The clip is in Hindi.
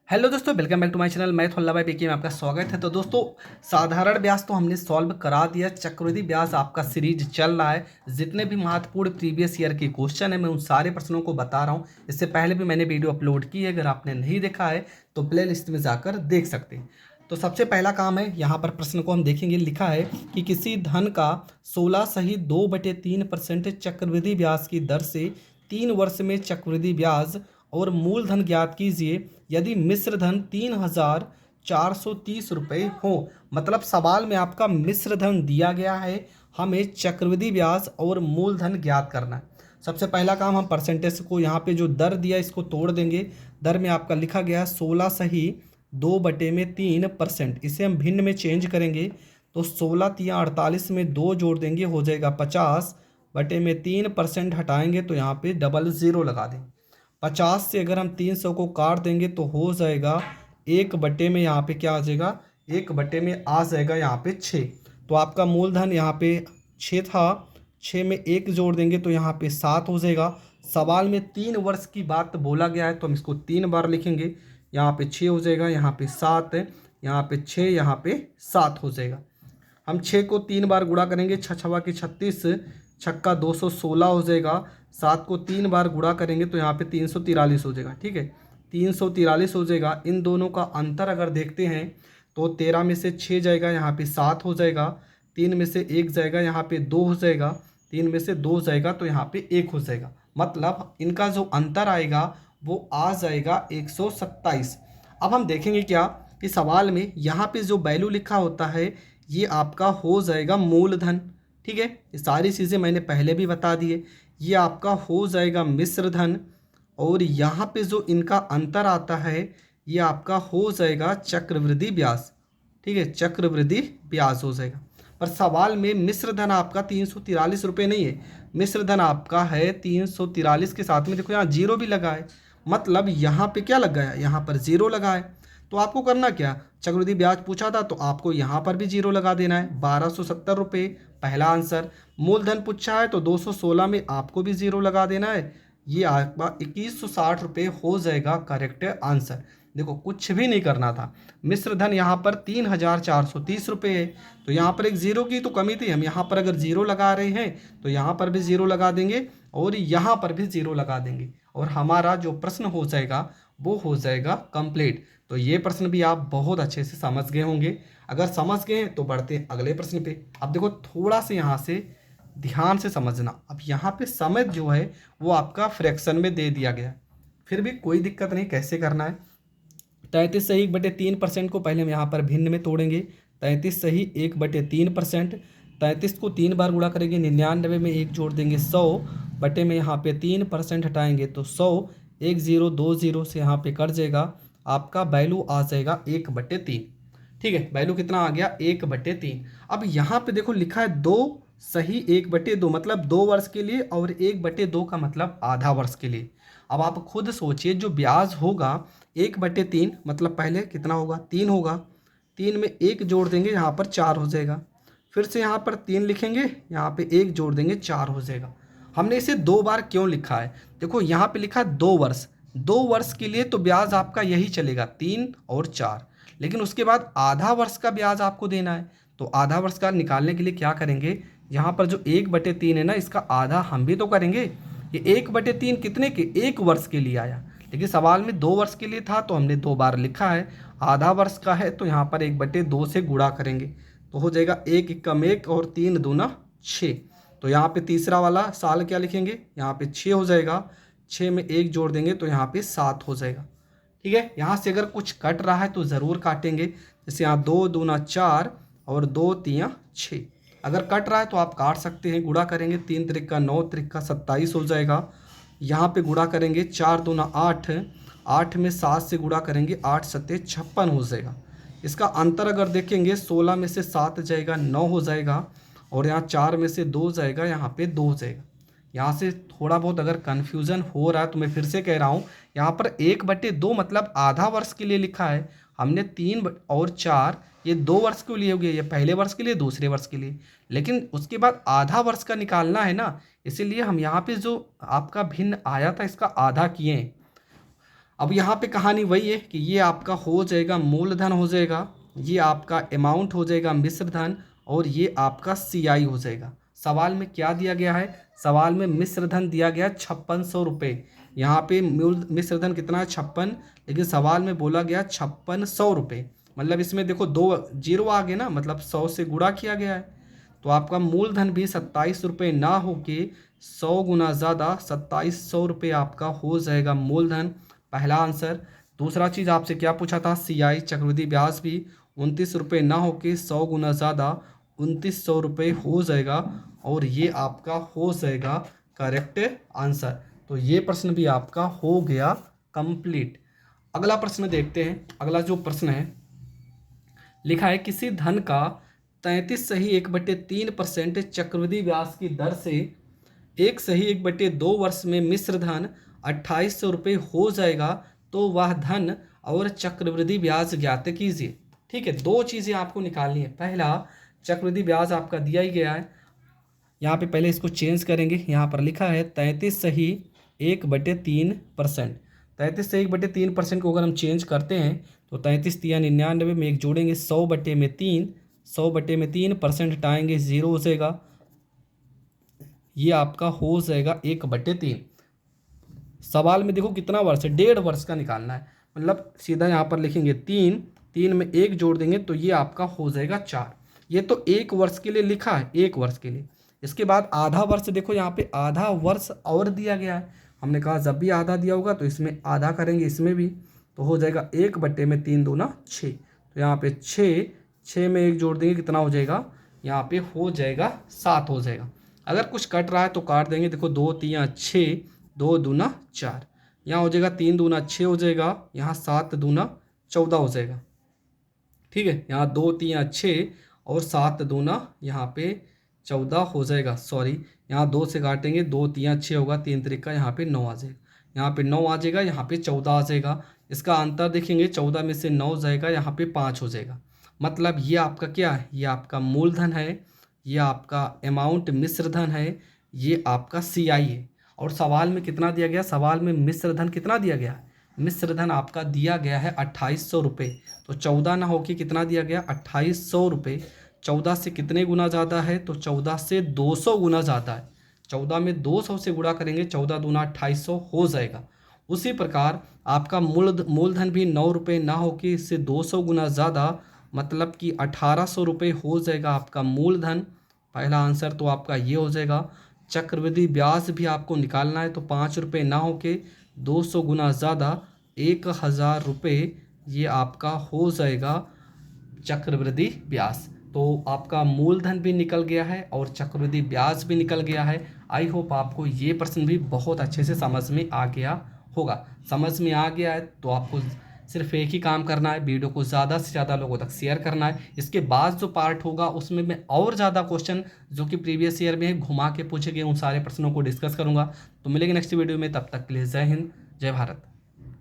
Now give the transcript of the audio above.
हेलो दोस्तों, welcome back to my channel. मैं थोल्ला भाई पीके में आपका स्वागत है। तो दोस्तों, साधारण ब्याज तो हमने सॉल्व करा दिया। चक्रवृद्धि ब्याज आपका सीरीज चल रहा है। जितने भी महत्वपूर्ण प्रीवियस ईयर के क्वेश्चन है मैं उन सारे प्रश्नों को बता रहा हूँ। इससे पहले भी मैंने वीडियो अपलोड की है, अगर आपने नहीं देखा है तो प्ले लिस्ट में जाकर देख सकते हैं। तो सबसे पहला काम है, यहाँ पर प्रश्न को हम देखेंगे। लिखा है कि किसी धन का 16 सही 2/3% चक्रवृद्धि ब्याज की दर से 3 वर्ष में चक्रवृद्धि ब्याज और मूलधन ज्ञात कीजिए यदि मिश्र धन 3,430 रुपये हो। मतलब सवाल में आपका मिश्र धन दिया गया है, हमें चक्रवृद्धि ब्याज और मूलधन ज्ञात करना है। सबसे पहला काम, हम परसेंटेज को यहाँ पे जो दर दिया इसको तोड़ देंगे। दर में आपका लिखा गया है 16 सही 2/3%। इसे हम भिन्न में चेंज करेंगे तो 16 × 3 = 48 में 2 जोड़ देंगे, हो जाएगा 50/3%। हटाएंगे तो यहाँ पे डबल ज़ीरो लगा देंगे। 50 से अगर हम 300 को काट देंगे तो हो जाएगा 1/, में यहाँ पे क्या आ जाएगा, 1/, में आ जाएगा यहाँ पे 6। तो आपका मूलधन यहाँ पे 6 था, 6 में 1 जोड़ देंगे तो यहाँ पे 7 हो जाएगा। सवाल में 3 वर्ष की बात बोला गया है तो हम इसको 3 बार लिखेंगे। यहाँ पे 6 हो जाएगा, यहाँ पे 7 है, यहाँ पे 6, यहाँ पे 7 हो जाएगा। हम 6 को 3 बार गुणा करेंगे, 6 छवा की 36, छक्का 216 हो जाएगा। 7 को 3 बार गुणा करेंगे तो यहाँ पे 343 हो जाएगा। ठीक है, 343 हो जाएगा। इन दोनों का अंतर अगर देखते हैं तो 13 में से 6 जाएगा, यहाँ पे 7 हो जाएगा। 3 में से 1 जाएगा, यहाँ पे 2 हो जाएगा। 3 में से 2 जाएगा तो यहाँ पे 1 हो जाएगा। मतलब इनका जो अंतर आएगा वो आ जाएगा 127। अब हम देखेंगे क्या कि सवाल में यहाँ पे जो वैल्यू लिखा होता है ये आपका हो जाएगा मूलधन। ठीक है, ये सारी चीज़ें मैंने पहले भी बता दी है। ये आपका हो जाएगा मिश्र धन, और यहाँ पे जो इनका अंतर आता है ये आपका हो जाएगा चक्रवृद्धि ब्याज। ठीक है, चक्रवृद्धि ब्याज हो जाएगा। पर सवाल में मिश्र धन आपका 343 रुपये नहीं है, मिश्र धन आपका है 343 के साथ में देखो यहाँ जीरो भी लगा है। मतलब यहाँ पे क्या लगा है, यहाँ पर जीरो लगा है। तो आपको करना क्या, चक्रवृद्धि ब्याज पूछा था तो आपको यहाँ पर भी जीरो लगा देना है, 1270 रुपये पहला आंसर। मूलधन पूछा है तो 216 में आपको भी जीरो लगा देना है। ये आपका 2160 रुपये हो जाएगा करेक्ट आंसर। देखो कुछ भी नहीं करना था। मिश्र धन यहाँ पर 3,430 रुपये है, तो यहाँ पर एक जीरो की तो कमी थी। हम यहाँ पर अगर जीरो लगा रहे हैं तो यहाँ पर भी जीरो लगा देंगे और यहाँ पर भी जीरो लगा देंगे, और हमारा जो प्रश्न हो जाएगा वो हो जाएगा कंप्लीट। तो ये प्रश्न भी आप बहुत अच्छे से समझ गए होंगे। अगर समझ गए हैं तो बढ़ते हैं अगले प्रश्न पे। अब देखो थोड़ा से यहाँ से ध्यान से समझना। अब यहाँ पे समय जो है वो आपका फ्रैक्शन में दे दिया गया, फिर भी कोई दिक्कत नहीं, कैसे करना है। 33 सही 1/3% को पहले हम यहाँ पर भिन्न में तोड़ेंगे। 33 सही 1/3%। 33 को 3 बार गुणा करेंगे, 99 में 1 जोड़ देंगे, 100 में यहाँ पे 3% हटाएंगे तो 100, 1 0 2 0 से यहाँ पे कट जाएगा। आपका वैल्यू आ जाएगा 1/3। ठीक है, वैल्यू कितना आ गया, 1/3। अब यहाँ पे देखो लिखा है 2 सही 1/2, मतलब 2 वर्ष के लिए, और 1/2 का मतलब आधा वर्ष के लिए। अब आप खुद सोचिए, जो ब्याज होगा 1/3 मतलब पहले कितना होगा, 3 होगा। 3 में 1 जोड़ देंगे, यहाँ पर 4 हो जाएगा। फिर से यहाँ पर 3 लिखेंगे, यहाँ पे 1 जोड़ देंगे, 4 हो जाएगा। हमने इसे 2 बार क्यों लिखा है, देखो यहाँ पे लिखा है 2 वर्ष। 2 वर्ष के लिए तो ब्याज आपका यही चलेगा 3 और 4, लेकिन उसके बाद आधा वर्ष का ब्याज आपको देना है। तो आधा वर्ष का निकालने के लिए क्या करेंगे, यहाँ पर जो 1/3 है ना, इसका आधा हम भी तो करेंगे। ये 1/3 कितने के, 1 वर्ष के लिए आया, लेकिन सवाल में 2 वर्ष के लिए था तो हमने 2 बार लिखा है। आधा वर्ष का है तो यहाँ पर 1/2 से गुणा करेंगे तो हो जाएगा 1 एकम 1 और 3 दूना 6। तो यहाँ पे तीसरा वाला साल क्या लिखेंगे, यहाँ पे 6 हो जाएगा। 6 में 1 जोड़ देंगे तो यहाँ पे 7 हो जाएगा। ठीक है, यहाँ से अगर कुछ कट रहा है तो ज़रूर काटेंगे। जैसे यहाँ 2 दूना 4 और 2 3 6, अगर कट रहा है तो आप काट सकते हैं। गुणा करेंगे 3 त्रिका 9, त्रिका 27 हो जाएगा। यहाँ पे गुणा करेंगे 4 दूना 8, 8 में 7 से गुणा करेंगे, 8 सत्ते 56 हो जाएगा। इसका अंतर अगर देखेंगे 16 में से 7 जाएगा, 9 हो जाएगा, और यहाँ 4 में से 2 जाएगा, यहाँ पे 2 हो जाएगा। यहाँ से थोड़ा बहुत अगर कन्फ्यूज़न हो रहा है तो मैं फिर से कह रहा हूँ, यहाँ पर 1/2 मतलब आधा वर्ष के लिए लिखा है। हमने 3 और 4 ये 2 वर्ष के लिए हो गया, ये पहले वर्ष के लिए, दूसरे वर्ष के लिए, लेकिन उसके बाद आधा वर्ष का निकालना है ना, इसीलिए हम यहाँ पे जो आपका भिन्न आया था इसका आधा किए हैं। अब यहाँ पे कहानी वही है कि ये आपका हो जाएगा मूलधन हो जाएगा, ये आपका अमाउंट हो जाएगा मिश्र धन, और ये आपका CI हो जाएगा। सवाल में क्या दिया गया है? सवाल में मिश्र धन दिया गया 5600 रुपये। यहाँ पे मूल मिश्र धन कितना है? 56, लेकिन सवाल में बोला गया 5600 रुपये। मतलब इसमें देखो 2 जीरो आ गए ना, मतलब 100 से गुणा किया गया है। तो आपका मूलधन भी 27 रुपये ना हो के 100 गुना ज़्यादा 2700 रुपये आपका हो जाएगा मूलधन, पहला आंसर। दूसरा चीज़ आपसे क्या पूछा था? CI चक्रवृद्धि ब्याज भी 29 रुपये ना हो के 100 गुना ज़्यादा 2900 रुपये हो जाएगा, और ये आपका हो जाएगा करेक्ट आंसर। तो ये प्रश्न भी आपका हो गया कंप्लीट। अगला प्रश्न देखते हैं। अगला जो प्रश्न है, लिखा है किसी धन का 33 सही 1/3% चक्रवृद्धि ब्याज की दर से 1 सही 1/2 वर्ष में मिश्र धन 2800 रुपये हो जाएगा, तो वह धन और चक्रवृद्धि ब्याज ज्ञात कीजिए। ठीक है, दो चीज़ें आपको निकालनी है। पहला, चक्रवृद्धि ब्याज आपका दिया ही गया है, यहाँ पे पहले इसको चेंज करेंगे। यहाँ पर लिखा है 33 सही 1/3%। 33 से 1/3% को अगर हम चेंज करते हैं तो 33 3 99 में एक जोड़ेंगे 100/3, 100/3% हटाएंगे 0 हो जाएगा, ये आपका हो जाएगा 1/3। सवाल में देखो कितना वर्ष है, 1.5 वर्ष का निकालना है। मतलब सीधा यहाँ पर लिखेंगे 3, 3 में 1 जोड़ देंगे तो ये आपका हो जाएगा 4। ये तो 1 वर्ष के लिए लिखा है, 1 वर्ष के लिए। इसके बाद आधा वर्ष, देखो यहाँ पे आधा वर्ष और दिया गया है। हमने कहा जब भी आधा दिया होगा तो इसमें आधा करेंगे, इसमें भी, तो हो जाएगा 1/3 दूना 6। तो यहाँ पे 6 में 1 जोड़ देंगे, कितना हो जाएगा? यहाँ पे हो जाएगा 7 हो जाएगा। अगर कुछ कट रहा है तो काट देंगे। देखो 2 3 6, 2 दूना 4, यहाँ हो जाएगा 3 दूना 6 हो जाएगा, यहाँ 7 दूना 14 हो जाएगा। ठीक है, यहाँ 2 3 6 और 7 दूना यहाँ पे 14 हो जाएगा। सॉरी, यहाँ 2 से काटेंगे, 2 3 6 होगा, 3 त्रिका यहाँ पे 9 आ जाएगा, यहाँ पे 9 आ जाएगा, यहाँ पे 14 आ जाएगा। इसका अंतर देखेंगे, 14 में से 9 जाएगा, यहाँ पे 5 हो जाएगा। मतलब ये आपका क्या है? ये आपका मूलधन है, ये आपका अमाउंट मिश्र धन है, ये आपका CI है। और सवाल में कितना दिया गया? सवाल में मिश्र धन कितना दिया गया है? मिश्र धन आपका दिया गया है 2800 रुपये। तो 14 ना होके कितना दिया गया? 2800 रुपये। 14 से कितने गुना ज़्यादा है? तो 14 से 200 गुना ज़्यादा है। 14 में 200 से गुणा करेंगे, 14 दूना 2800 हो जाएगा। उसी प्रकार आपका मूलधन भी 9 रुपये ना होके इससे 200 गुना ज़्यादा, मतलब कि 1800 रुपये हो जाएगा आपका मूलधन। पहला आंसर तो आपका ये हो जाएगा। चक्रवृद्धि ब्याज भी आपको निकालना है तो 5 रुपये ना होके 200 गुना ज़्यादा 1000 रुपये, ये आपका हो जाएगा चक्रवृद्धि ब्याज। तो आपका मूलधन भी निकल गया है और चक्रवृद्धि ब्याज भी निकल गया है। आई होप आपको ये प्रश्न भी बहुत अच्छे से समझ में आ गया होगा। समझ में आ गया है तो आपको सिर्फ एक ही काम करना है, वीडियो को ज़्यादा से ज़्यादा लोगों तक शेयर करना है। इसके बाद जो पार्ट होगा उसमें मैं और ज़्यादा क्वेश्चन जो कि प्रीवियस ईयर में घुमा के पूछे गए उन सारे प्रश्नों को डिस्कस करूँगा। तो मिलेंगे नेक्स्ट वीडियो में, तब तक के लिए जय हिंद, जय भारत।